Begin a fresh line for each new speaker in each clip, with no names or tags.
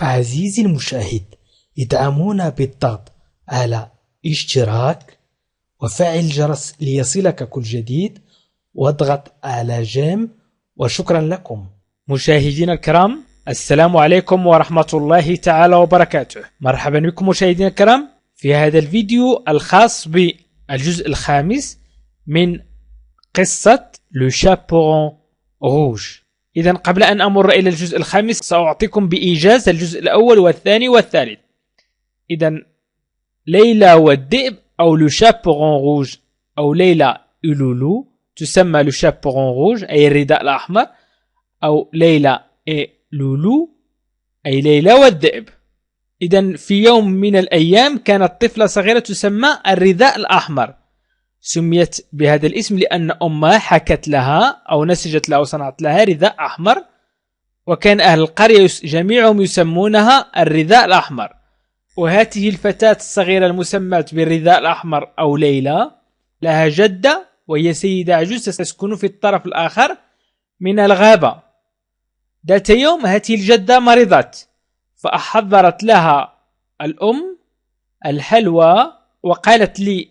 عزيزي المشاهد، ادعمونا بالضغط على اشتراك وفعل الجرس ليصلك كل جديد واضغط على جيم، وشكرا لكم.
مشاهدينا الكرام، السلام عليكم ورحمة الله تعالى وبركاته. مرحبا بكم مشاهدينا الكرام في هذا الفيديو الخاص بالجزء الخامس من قصة لو شابورون روج. إذن قبل أن أمر إلى الجزء الخامس سأعطيكم بإيجاز الجزء الأول والثاني والثالث. إذن ليلى والذئب أو لو شابورون روج أو ليلى ولولو تسمى لو شابورون روج أي الرداء الأحمر، أو ليلى لولو أي ليلى والذئب. إذن في يوم من الأيام كانت طفلة صغيرة تسمى الرداء الأحمر. سميت بهذا الاسم لأن أمها حكت لها أو نسجت لها وصنعت لها رداء أحمر، وكان أهل القرية جميعهم يسمونها الرداء الأحمر. وهذه الفتاة الصغيرة المسماة بالرداء الأحمر أو ليلى لها جدة، وهي سيدة عجوز تسكن في الطرف الآخر من الغابة. ذات يوم هذه الجدة مرضت، فأحضرت لها الأم الحلوى وقالت لي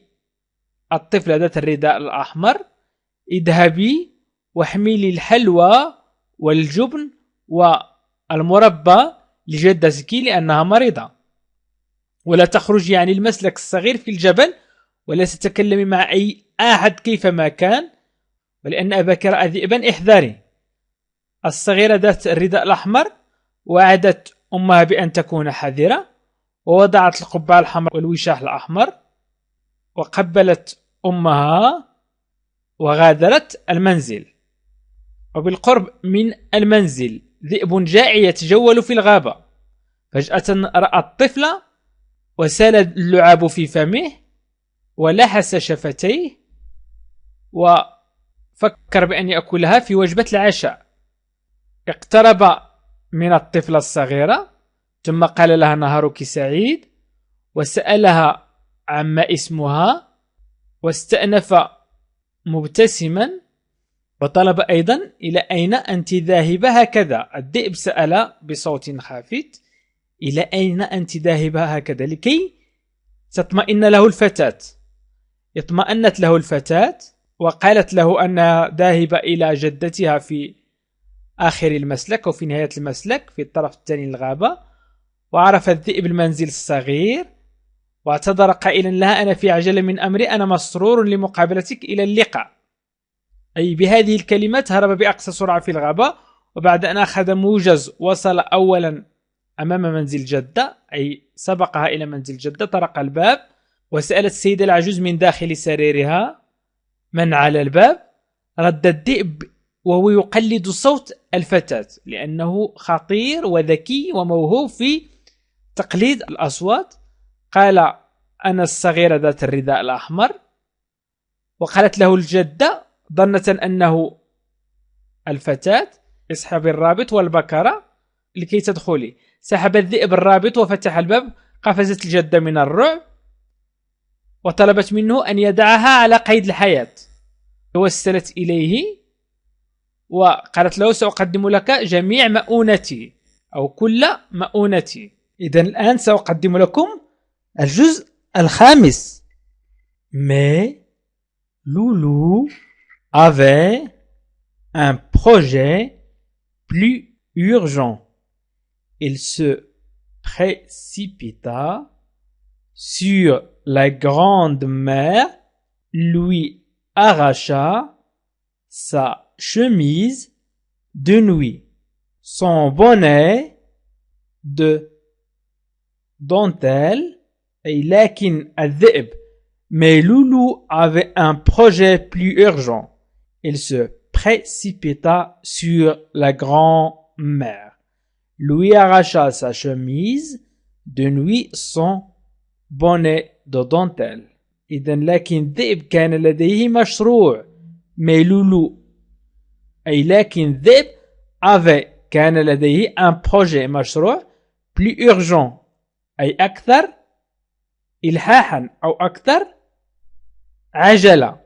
الطفلة ذات الرداء الأحمر: اذهبي واحملي الحلوى والجبن والمربى لجدتك لأنها مريضة، ولا تخرجي عن المسلك الصغير في الجبل، ولا تتكلمي مع أي أحد كيفما كان، ولأن أباك رأى ذئبا احذري. الصغيرة ذات الرداء الأحمر وعدت أمها بأن تكون حذرة، ووضعت القبعة الحمراء والوشاح الأحمر، وقبلت أمها وغادرت المنزل. وبالقرب من المنزل ذئب جائع يتجول في الغابة. فجأة رأى الطفل وسال اللعاب في فمه ولحس شفتيه، وفكر بأن يأكلها في وجبة العشاء. اقترب من الطفلة الصغيرة ثم قال لها: نهارك سعيد، وسألها عما اسمها، واستأنف مبتسما، وطلب أيضا: إلى أين أنت ذاهبة هكذا؟ الذئب سأل بصوت خافت: إلى أين أنت ذاهبة هكذا؟ لكي تطمئن له الفتاة. اطمأنت له الفتاة وقالت له أنها ذاهبة إلى جدتها في آخر المسلك أو في نهاية المسلك في الطرف الثاني للغابة. وعرف الذئب المنزل الصغير واعتذر قائلا لها: أنا في عجلة من أمري، أنا مسرور لمقابلتك، إلى اللقاء. أي بهذه الكلمات هرب بأقصى سرعة في الغابة، وبعد أن أخذ موجز وصل أولا أمام منزل جدة، أي سبقها إلى منزل جدة. طرق الباب وسألت السيدة العجوز من داخل سريرها: من على الباب؟ رد الذئب وهو يقلد صوت الفتاة، لأنه خطير وذكي وموهوب في تقليد الأصوات. قال: أنا الصغيرة ذات الرداء الأحمر. وقالت له الجدة ظنة أنه الفتاة: اسحب الرابط والبكرة لكي تدخلي. سحب الذئب الرابط وفتح الباب. قفزت الجدة من الرعب وطلبت منه أن يدعها على قيد الحياة. توسلت إليه وقالت له: سأقدم لك جميع مؤونتي أو كل مؤونتي. إذن الآن سأقدم لكم الجزء الخامس. Mais Loulou avait un projet plus urgent. Il se précipita sur la grande mère, lui arracha sa chemise de nuit, son bonnet de dentelle. Et لكن الذئب mais Loulou avait un projet plus urgent. Il se précipita sur la grand-mère, lui arracha sa chemise de nuit, son bonnet de dentelle. إذن لكن الذئب كان لديه مشروع. mais Loulou أي لكن الذئب avait كان لديه un projet مشروع plus urgent أي أكثر إلحاحا أو أكثر عجلة.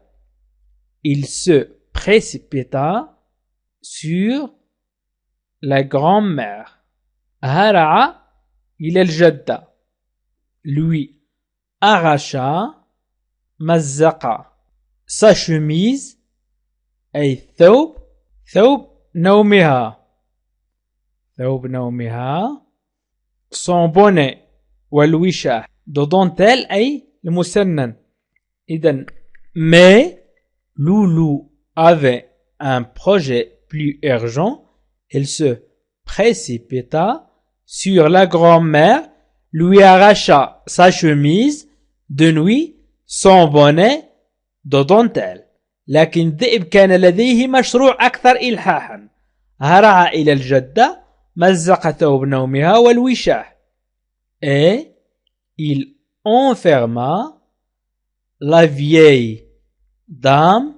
Il se précipita sur la grand-mère. هرع إلى الجدة. Lui arracha مزق sa chemise أي ثوب نومها son bonnet والوشاح de dentelle أي المسنن. إذن mais Loulou avait un projet plus urgent. Il se précipita sur la grand-mère, lui arracha sa chemise de nuit, son bonnet de dentelle. لكن الذئب كان لديه مشروع أكثر إلحاحا. هرع إلى الجدة، مزق ثوب نومها والوشاح. Et il enferma la vieille dame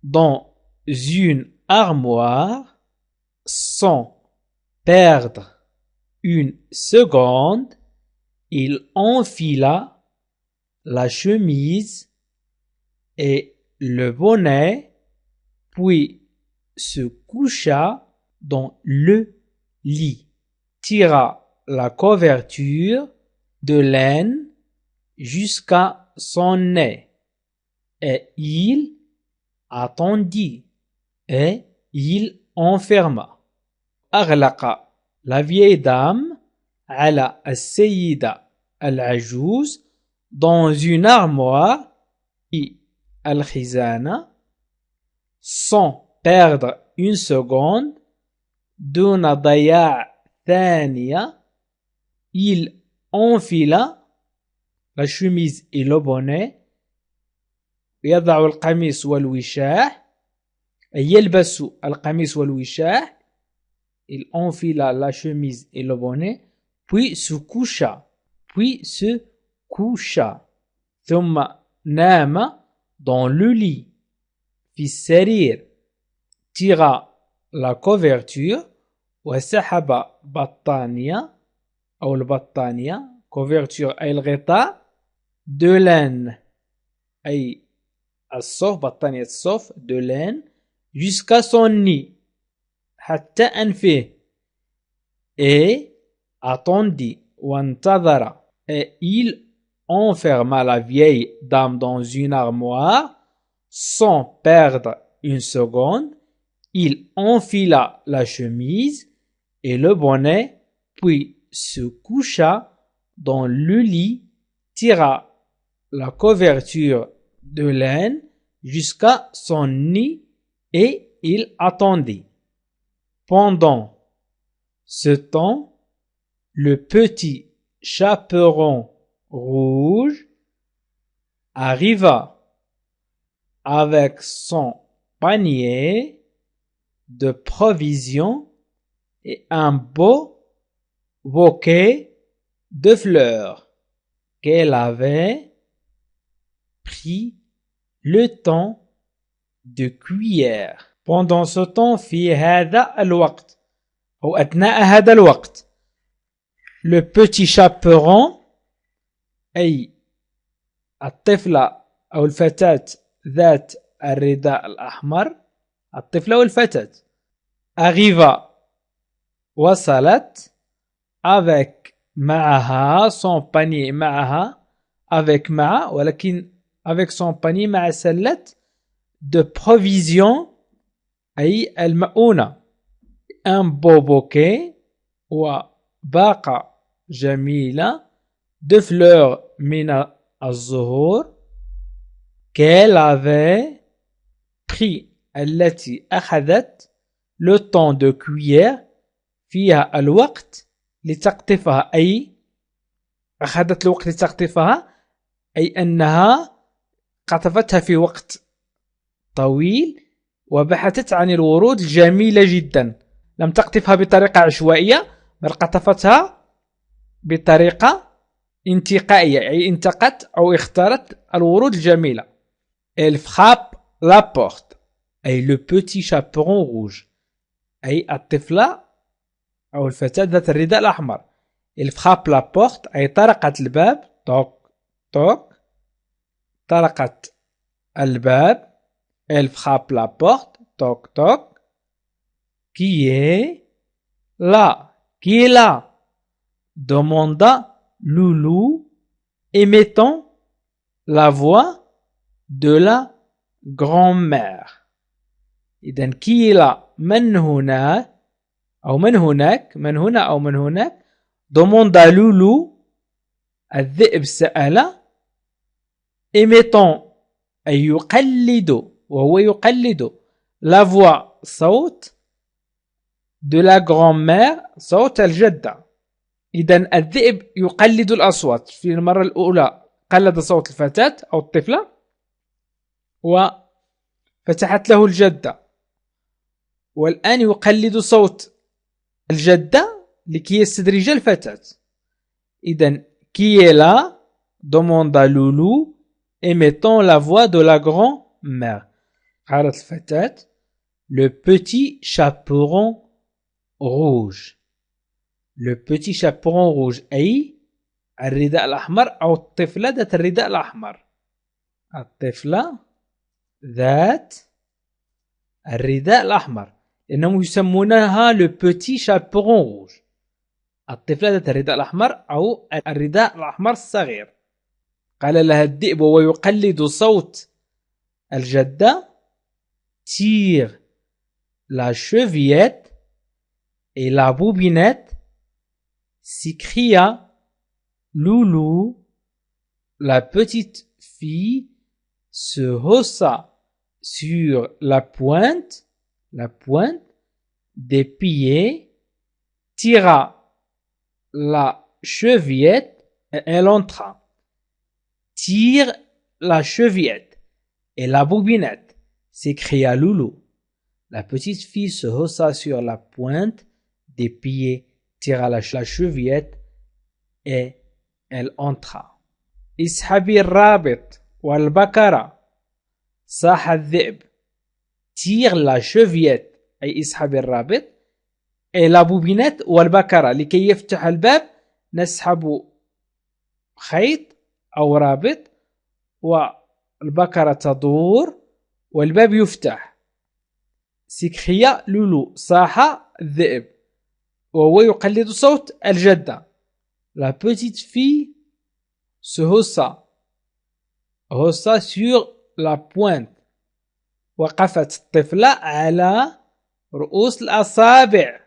dans une armoire sans perdre une seconde. Il enfila la chemise et le bonnet, puis se coucha dans le lit, tira la couverture de laine jusqu'à son nez, et il attendit, et il enferma. أغلق la vieille dame على السيدة العجوز dans une armoire في الخزانة sans perdre une seconde. دون ضياع ثانية il enfila la chemise et le bonnet. يضع القميص والوشاح أي يلبس القميص والوشاح. Il enfila la chemise et le bonnet, puis se coucha. ثم نام dans le lit. في السرير. tira la couverture وسحب بطانية أو البطانية couverture أي الغطاء de laine أي الصوف بطانية الصوف de laine jusqu'à son nid حتى أنفه. et attendit وانتظر. et il enferma la vieille dame dans une armoire sans perdre une seconde. Il enfila la chemise et le bonnet, puis se coucha dans le lit, tira la couverture de laine jusqu'à son nid et il attendit. Pendant ce temps, le petit chaperon rouge arriva avec son panier de provisions et un beau bouquet de fleurs qu'elle avait pris le temps de cueillir. Pendant ce temps, في هذا الوقت أو أثناء هذا الوقت, le petit chaperon أي الطفلة أو الفتاة ذات الرداء الأحمر, الطفلة والفتاة, arriva وصلت avec معها son panier معها avec مع ولكن avec son panier مع سلة de provisions أي المؤونة, un beau bouquet وباقة جميلة de fleurs من الزهور qu'elle avait pris التي أخذت le temps de cueillir فيها الوقت لتقطفها أي أخذت الوقت لتقطفها أي أنها قطفتها في وقت طويل وبحثت عن الورود الجميلة جدا. لم تقطفها بطريقة عشوائية بل قطفتها بطريقة انتقائية أي انتقت أو اختارت الورود الجميلة. Elle frappe la porte أي le petit chaperon rouge أي الطفلة أو الفتاة ذات الرداء الأحمر. Elle frappe la porte أي طرقت الباب, توك توك, طرقت الباب. Elle frappe la porte, toc toc. Qui est là? Qui est là? demanda Loulou, émettant la voix de la grand-mère. إذن qui est là من هنا أو من هناك من هنا أو من هناك demanda Loulou الذئب سأل émettant أي يقلد وهو يقلد la voix صوت de la grand-mère صوت الجدة. إذن الذئب يقلد الأصوات. في المرة الأولى قلد صوت الفتاة أو الطفلة وفتحت له الجدة، والآن يقلد صوت الجدة لكي يستدرج الفتاة. إذن qui est là demanda Loulou émettant la voix de la grand-mère. قالت الفتاة le petit chaperon rouge. le petit chaperon rouge أي الرداء الأحمر أو الطفلة ذات الرداء الأحمر. الطفلة ذات الرداء الأحمر إنهم يسمونها le petit chaperon rouge. الطفلة ذات الرداء الأحمر أو الرداء الأحمر الصغير. قال لها الذئب وهو يقلد صوت الجدة tire la chevillette et la bobinette, s'écria Loulou. La petite fille se haussa sur la pointe des pieds, tira la chevillette et elle entra. Tire la chevillette et la bobinette, s'écria Loulou. La petite fille se haussa sur la pointe des pieds, tira la chevillette et elle entra. اسحبي الرابط والبكرة صاح الذئب. tire la chevillette أي اسحبي الرابط et la bobinette والبكرة. لكي يفتح الباب نسحب خيط أو رابط والبكرة تدور والباب يفتح. s'écria Loulou. صاح الذئب وهو يقلد صوت الجدة. La petite fille se haussa sur la pointe. وقفت الطفلة على رؤوس الأصابع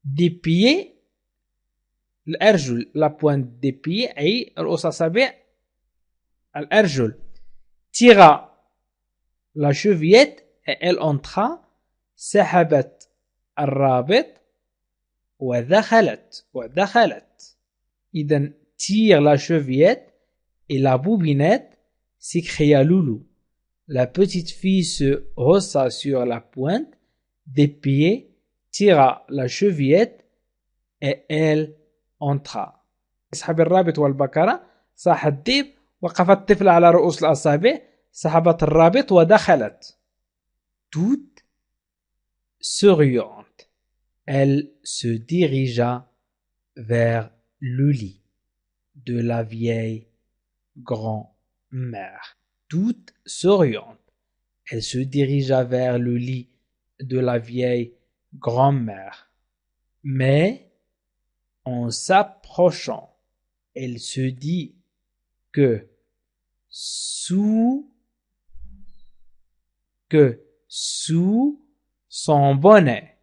des pieds الأرجل. la pointe des pieds أي رؤوس أصابع الأرجل. tira la chevillette et elle entra. سحبت الرابط ودخلت. إذن tire la chevillette et la bobinette, s'écria Loulou. La petite fille se haussa sur la pointe des pieds, tira la chevillette et elle entra. اسحب الرابط والبكرة صاح الذئب وقفت الطفلة على رؤوس الأصابع سحبت الرابط ودخلت. Toute souriante, elle se dirigea vers le lit de la vieille grand-mère. Toute souriante, elle se dirigea vers le lit de la vieille grand-mère. Mais en s'approchant, elle se dit que sous son bonnet,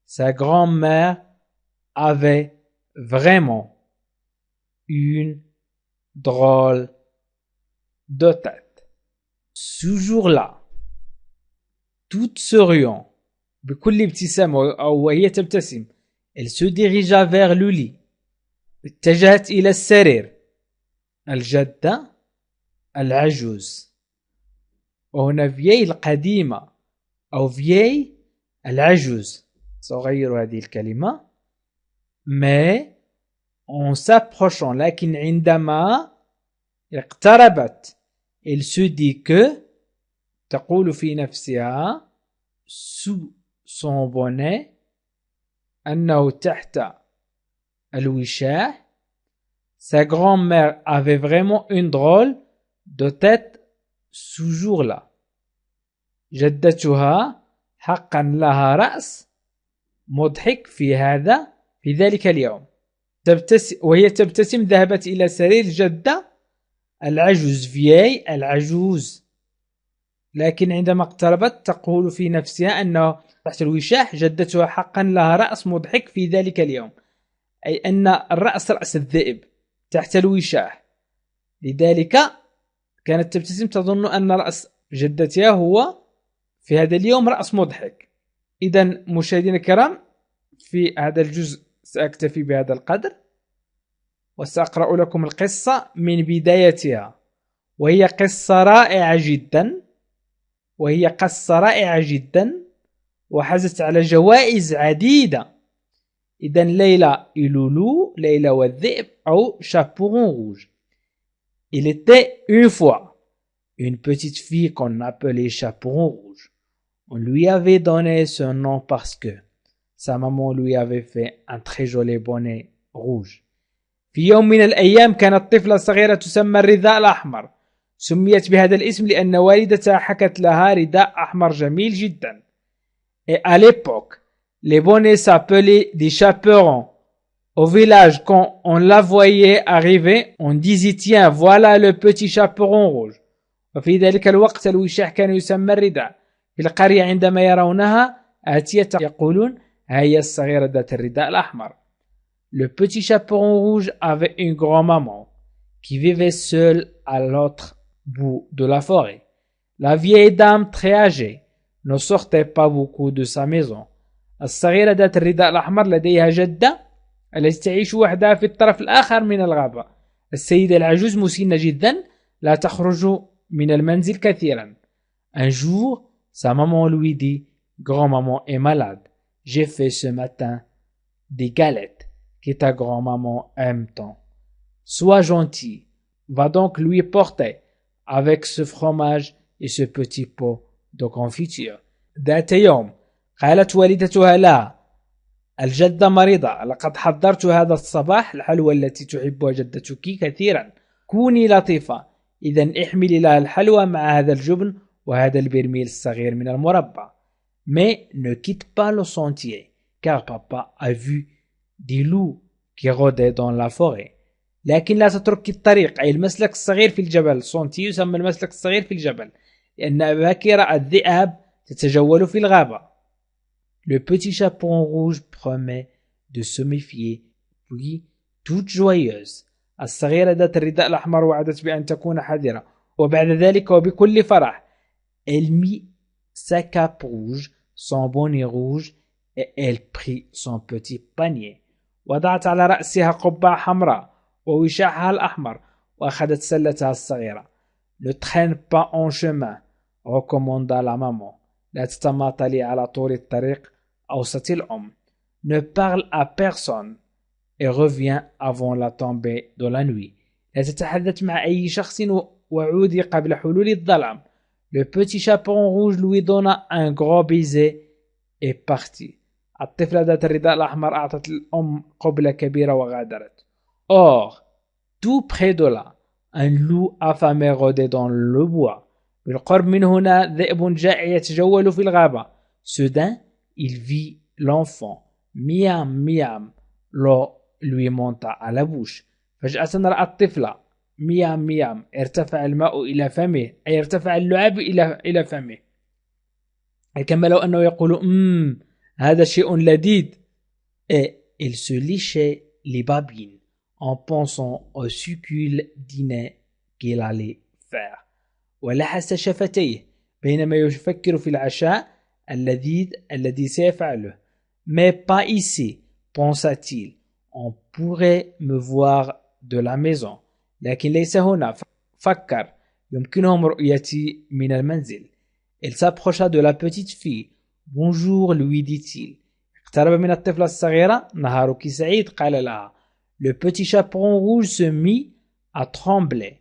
sa grand-mère avait vraiment une drôle de tête. Ce jour-là, toute souriant, بكل ابتسامة أو وهي تبتسم, elle se dirigea vers le lit. اتجهت إلى السرير. الجدة العجوز. وهنا vieille القديمة أو vieille العجوز. سأغير هذه الكلمة. mais en s'approchant, لكن عندما اقتربت, elle se dit que, تقول في نفسها, sous son bonnet, أنه تحت الوشاح, sa grand-mère avait vraiment une drôle de tête ce jour-là. جدتها حقا لها رأس مضحك في ذلك اليوم. وهي تبتسم ذهبت إلى سرير جدة العجوز فيي العجوز، لكن عندما اقتربت تقول في نفسها أنه تحت الوشاح جدتها حقا لها رأس مضحك في ذلك اليوم، أي أن الرأس رأس الذئب تحت الوشاح، لذلك كانت تبتسم تظن أن رأس جدتها هو في هذا اليوم رأس مضحك. إذا مشاهدينا الكرام، في هذا الجزء سأكتفي بهذا القدر، وسأقرأ لكم القصة من بدايتها، وهي قصة رائعة جدا وحازت على جوائز عديدة. إذا ليلى et Loulou, ليلى والذئب أو Chaperon rouge. Il était une fois une petite fille qu'on appelait Chaperon rouge. On lui avait donné ce nom parce que sa maman lui avait fait un très joli bonnet rouge. في يوم من الأيام كانت طفلة صغيرة تسمى الرداء الأحمر، سميت بهذا الاسم لأن والدتها حكت لها رداء أحمر جميل جدا. Et à l'époque, les bonnets s'appelaient des chaperons. Au village, quand on la voyait arriver, on disait tiens, voilà le petit chaperon rouge. وفي ذلك الوقت الوشاح كان يسمى الرداء. في القرية عندما يرونها آتية يقولون هيا الصغيرة ذات الرداء الأحمر. Le petit chaperon rouge avait une grand-maman qui vivait seule à l'autre bout de la forêt. La vieille dame très âgée ne sortait pas beaucoup de sa maison. الصغيرة ذات الرداء الأحمر لديها جدة التي تعيش وحدها في الطرف الآخر من الغابة. السيدة العجوز مسنة جدا لا تخرج من المنزل كثيرا. Un jour, sa maman lui dit grand-maman est malade. J'ai fait ce matin des galettes que ta grand-maman aime tant. Sois gentil, va donc lui porter avec ce fromage et ce petit pot de confiture. ذات يوم قالت والدتها لها الجدة مريضة، لقد حضرت هذا الصباح الحلوى التي تحبها جدتك كثيرا، كوني لطيفة، إذا احملي لها الحلوى مع هذا الجبن وهذا البرميل الصغير من المربى. Mais ne quitte pas le sentier, car papa a vu des loups qui rôdaient dans la forêt. لكن لا تترك الطريق، أي المسلك الصغير في الجبل. سونتي يسمى المسلك الصغير في الجبل لأن أباك رأى الذئاب تتجول في الغابة. Le petit chaperon rouge promet de se méfier, puis toute joyeuse. الصغيرة ذات الرداء الأحمر وعدت بأن تكون حذرة، وبعد ذلك وبكل فرح elle mit sa cape rouge, son bonnet rouge et elle prit son petit panier. وضعت على رأسها قبعة حمراء ووشاحها الأحمر وأخذت سلتها الصغيرة. Ne traîne pas en chemin, recommanda la maman. لا تتماطلي على طول الطريق، أوصت الأم. Ne parle à personne et reviens avant la tombée de la nuit. لا تتحدث مع أي شخص وعودي قبل حلول الظلام. Le petit chaperon rouge lui donna un gros baiser et partit. الطفلة ذات الرداء الأحمر أعطت الأم قبلة كبيرة وغادرت. Or, tout près de là, un loup affamé rôdait dans le bois. بالقرب من هنا ذئب جائع يتجول في الغابة. Soudain, il vit l'enfant. Miam, miam. L'eau lui monta à la bouche. فجأة رأى الطفلة. ميام ميام. ارتفع الماء إلى فمه، أي ارتفع اللعاب إلى فمه، كما لو أنه يقول هذا شيء لذيذ. Et il se lichait les babines en pensant au succulent dîner qu'il allait faire. ولحس شفتيه بينما يفكر في العشاء اللذيذ الذي سيفعله. Mais pas ici, pensa-t-il. On pourrait me voir de la maison. لكن ليس هنا، فكر، يمكنهم رؤيتي من المنزل. Il s'approcha de la petite fille. Bonjour, lui dit-il. اقترب من الطفلة الصغيرة. نهارك سعيد، قال لها. Le petit chaperon rouge se mit à trembler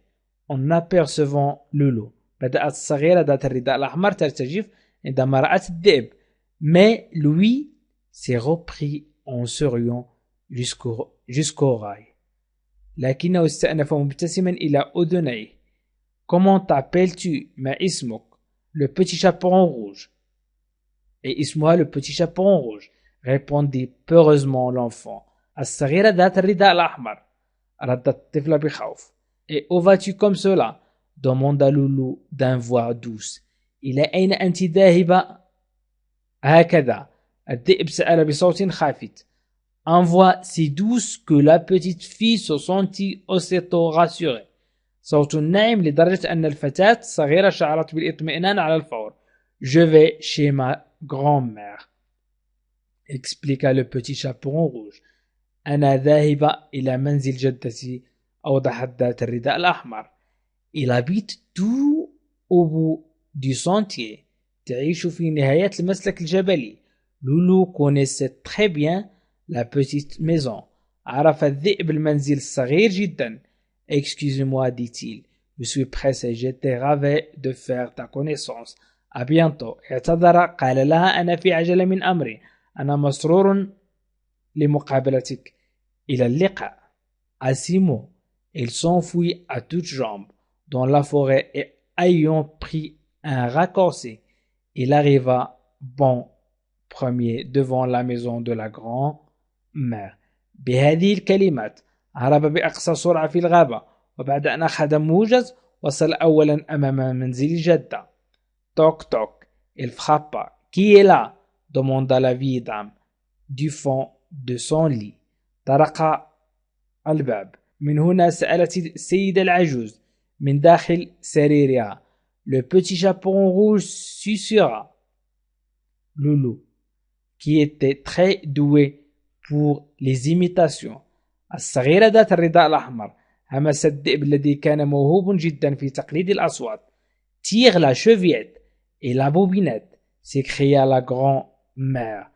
en apercevant le loup. بدأت الصغيرة ذات الرداء الأحمر ترتجف عندما رأت الذئب. Mais lui s'est repris en souriant jusqu'au rail. لكنه استأنف مبتسما إلى أذنيه. Comment t'appelles-tu؟ ما اسمك؟ Le petit chaperon rouge. Et اسمها le petit chaperon rouge, répondit peureusement l'enfant. الصغيرة ذات الرداء الأحمر. ردت الطفلة بخوف. Et où vas-tu comme cela? demanda Loulou d'un voix douce. إلى أين أنت ذاهبة هكذا؟ الذئب سأل بصوت خافت. En voix si douce que la petite fille se sentit aussitôt rassurée. صوت ناعم لدرجة أن الفتاة الصغيرة شعرت بالاطمئنان على الفور. Je vais chez ma grand-mère, expliqua le petit chaperon rouge. أنا ذاهبة إلى منزل جدتي، أوضحت ذات الرداء الأحمر. Il habite tout au bout du sentier. تعيش في نهاية المسلك الجبلي. لولو connaissait très bien la petite maison. عرف الذئب المنزل الصغير جدا. Excuse-moi, dit-il. Je suis pressé. J'étais ravi de faire ta connaissance. À bientôt. اعتذر. قال لها أنا في عجلة من أمري. أنا مسرور لمقابلتك. إلى اللقاء. À ces mots, il s'enfuit à toutes jambes dans la forêt et ayant pris un raccourci, il arriva bon premier devant la maison de la grand-mère. بهذه الكلمات هرب بأقصى سرعة في الغابة، وبعد أن أخذ موجز وصل أولا أمام منزل جدة. توك توك. Il frappa. Qui est là? demanda la vieille dame du fond de son lit. طرق الباب. من هنا سألت السيدة العجوز من داخل سريرها. Le petit chaperon rouge susurra. Loulou, qui était très doué pour les imitations. الصغيرة ذات الرداء الأحمر همس الذئب الذي كان موهوب جدا في تقليد الأصوات. Tire la chevillette et la bobinette, s'écria la grand-mère,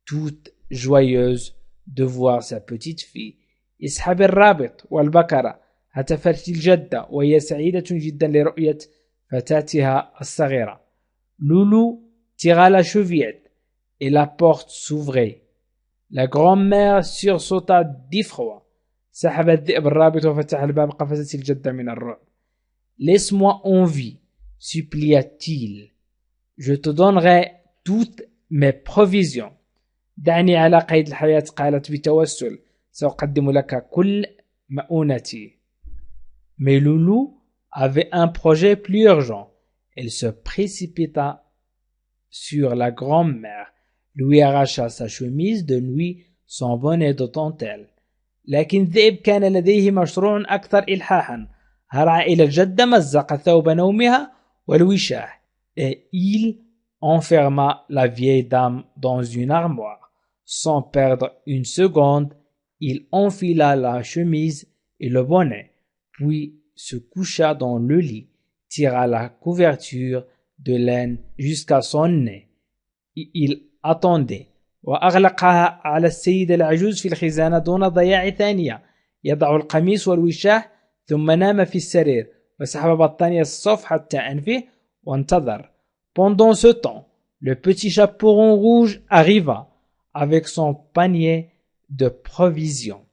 toute joyeuse de voir sa petite fille. اسحب الرابط والبكرة، هتفت الجدة وهي سعيدة جدا لرؤية فتاتها الصغيرة. Loulou tira la chevillette et la porte s'ouvrait. La grand-mère sursauta d'effroi. سحب الذئب الرابط وفتح الباب. قفزت الجدة من الرعب. Laisse-moi en vie, supplia-t-il. Je te donnerai toutes mes provisions. دعني على قيد الحياة، قالت بتوسل. سأقدم لك كل مؤونتي. Mais Loulou avait un projet plus urgent. Elle se précipita sur la grand-mère, lui arracha sa chemise de nuit, son bonnet de dentelle. لكن الذئب كان لديه مشروع أكثر إلحاحا. هرع إلى الجدة، مزق ثوب نومها والوشاح. Et il enferma la vieille dame dans une armoire. Sans perdre une seconde, il enfila la chemise et le bonnet, puis se coucha dans le lit, tira la couverture de laine jusqu'à son nez. Il attendait. وأغلقها على السيدة العجوز في الخزانة دون ضياع ثانية. يضع القميص والوشاح ثم نام في السرير وسحب بطانية الصوف حتى أنفه وانتظر. Pendant ce temps, le petit chaperon rouge arriva avec son panier de provisions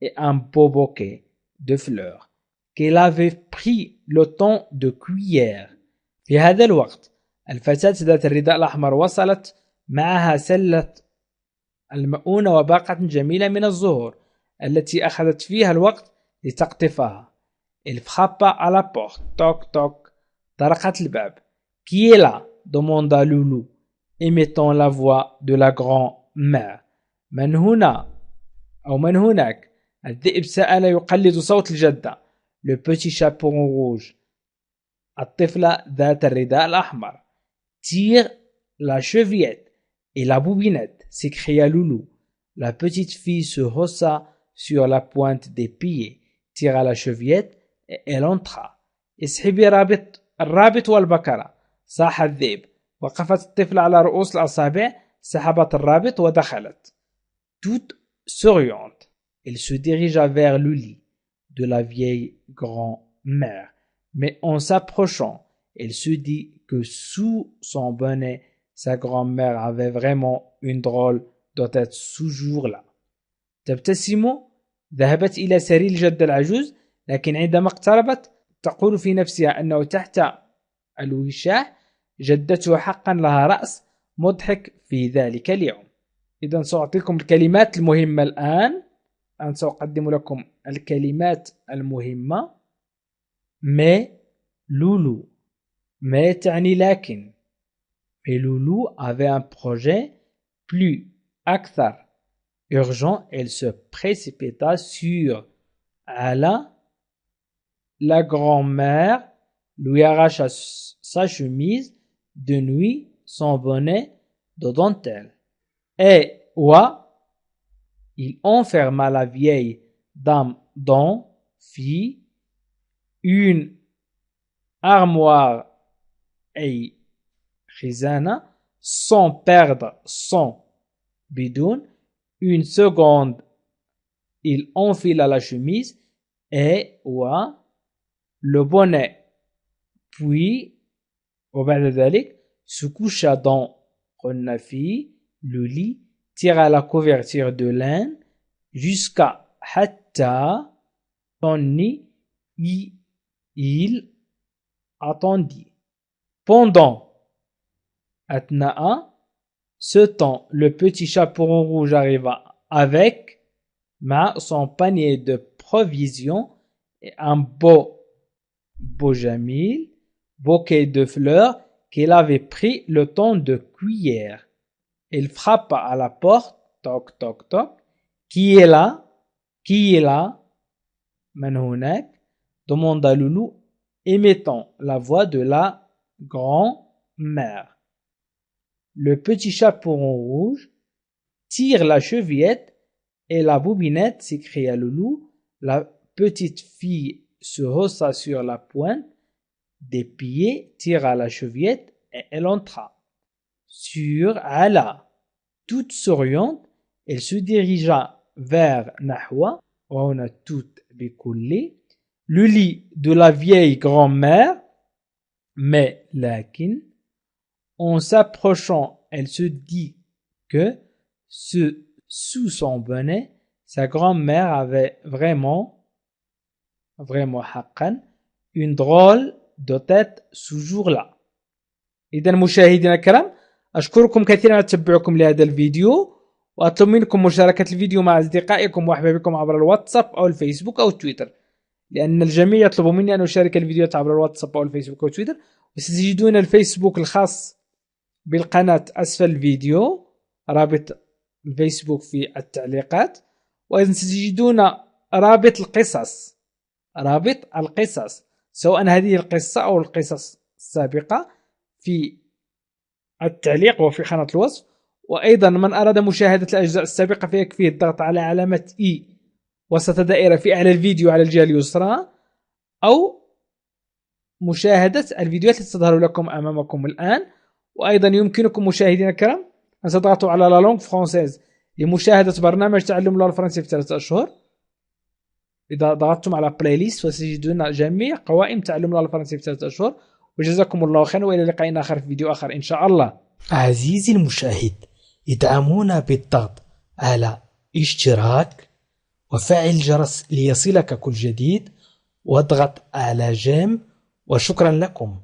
et un beau bouquet de fleurs qu'elle avait pris le temps de cueillir. في هذا الوقت الفتاة ذات الرداء الأحمر وصلت معها سلة المؤونة وباقة جميلة من الزهور التي أخذت فيها الوقت لتقطفها. Elle frappa à la porte. Toc toc. طرقت الباب. Qui est là? demanda Loulou, imitant la voix de la grand-mère. من هنا أو من هناك؟ الذئب سأل يقلد صوت الجدة. Le petit chaperon rouge. الطفلة ذات الرداء الأحمر. Tire la chevillette et la bobinette, s'écria Loulou. La petite fille se haussa sur la pointe des pieds, tira la chevillette et elle entra. اسحبي الرابط والبكرة، صاح الذئب. وقفت الطفلة على رؤوس الأصابع، سحبت الرابط ودخلت. Toute souriante, elle se dirigea vers le lit de la vieille grand-mère. Mais en s'approchant, elle se dit que sous son bonnet, sa grand-mère avait vraiment une drôle de tête ce jour-là. تبتسم. ذهبت إلى سرير الجدة العجوز، لكن عندما اقتربت تقول في نفسها أنه تحت الوشاح جدته حقا لها رأس مضحك في ذلك اليوم. إذا سأعطيكم الكلمات المهمة الآن سأقدم لكم الكلمات المهمة. mais Loulou. mais تعني لكن. mais Loulou avait un projet plus أكثر urgent. Elle se précipita sur Ala. La grand-mère lui arracha sa chemise de nuit, son bonnet de dentelle. Et il enferma la vieille dame dans, fit une armoire et khizana, sans perdre son bidoun. Une seconde, il enfila la chemise et le bonnet. Puis, وبعد ذلك, se coucha dans le lit, tira la couverture de laine jusqu'à hatta tonni, il attendit. Pendant atna'a, ce temps, le petit chaperon rouge arriva avec son panier de provisions et un beau jamil, bouquet de fleurs qu'il avait pris le temps de cueillir. Il frappa à la porte, toc toc toc. Qui est là? Qui est là? Man hunak? Demanda Loulou, émettant la voix de la grand-mère. Le petit chaperon rouge tire la chevillette et la bobinette, s'écria Loulou. La petite fille se haussa sur la pointe des pieds, tira la chevillette et elle entra. Sur Ala, toute souriante, elle se dirigea vers Nahwa, le lit de la vieille grand-mère, mais lakin, en s'approchant, elle se dit que sous son bonnet, sa grand-mère avait vraiment haqqan, une drôle de tête ce jour-là. إذا مشاهدينا الكرام، أشكركم كثيرا على تتبعكم لهذا الفيديو، وأطلب منكم مشاركة الفيديو مع أصدقائكم وأحبابكم عبر الواتساب أو الفيسبوك أو تويتر، لأن الجميع يطلب مني أن أشارك الفيديوهات عبر الواتساب أو الفيسبوك أو تويتر. وستجدون الفيسبوك الخاص بالقناة أسفل الفيديو، رابط الفيسبوك في التعليقات. وأيضا ستجدون رابط القصص سواء هذه القصة أو القصص السابقة في التعليق وفي خانة الوصف. وأيضا من أراد مشاهدة الأجزاء السابقة فيكفيه الضغط على علامة إي وسط دائرة في أعلى الفيديو على الجهة اليسرى، أو مشاهدة الفيديوهات التي تظهر لكم أمامكم الآن. وأيضا يمكنكم مشاهدينا الكرام أن تضغطوا على لا لونغ فرونسيز لمشاهدة برنامج تعلم اللغة الفرنسية في 3 أشهر. إذا ضغطتم على بلاي ليست وستجدون جميع قوائم تعلم اللغة الفرنسية في 3 أشهر. وجزاكم الله خيرا، وإلى لقاء آخر في فيديو آخر إن شاء الله.
عزيزي المشاهد، ادعمونا بالضغط على اشتراك وفعل الجرس ليصلك كل جديد، واضغط على جيم، وشكرا لكم.